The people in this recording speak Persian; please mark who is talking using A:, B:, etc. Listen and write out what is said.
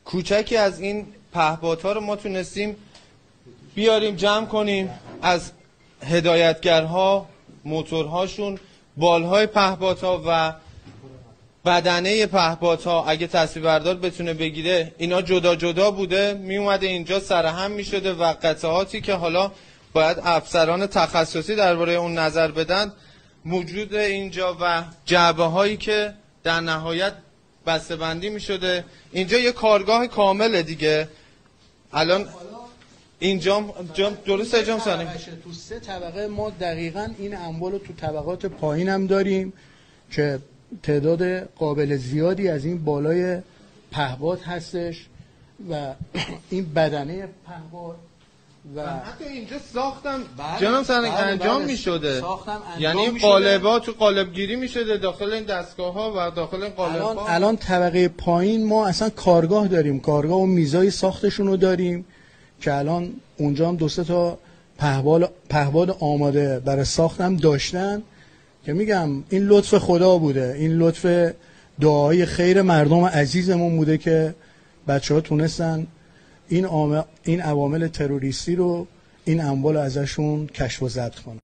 A: کوچکی از این پهپادها رو ما تونستیم بیاریم جمع کنیم از هدایتگرها، موتورهاشون، بالهای پهپادها و بدنه پهپادها اگه تصویربردار بتونه بگیره اینا جدا جدا بوده، می اومده اینجا سرهم می شده و قطعاتی که حالا باید افسران تخصصی درباره اون نظر بدن موجود اینجا و جعبه هایی که در نهایت بسته بندی می شده. اینجا یه کارگاه کامله دیگه. الان اینجا درسته جام سانیم
B: تو 3 طبقه ما دقیقاً این انبار رو تو طبقات پایین هم داریم که تعداد قابل زیادی از این بالای پهپاد هستش و این بدنه پهپاد و
A: حتی اینجا ساختم جناب سرنگ انجام می شده، یعنی
B: می
A: قالب‌ها تو قالب گیری می شده داخل این دستگاه ها و داخل این قالب ها.
B: الان طبقه پایین ما اصلا کارگاه داریم، کارگاه و میزای ساختشون رو داریم که الان اونجا هم 2-3 تا پهپاد آماده برای ساختم داشتن که میگم این لطف خدا بوده، این لطف دعای خیر مردم عزیزمون بوده که بچه‌ها تونستن این عوامل تروریستی رو این اموال ازشون کشف و ضبط کنن.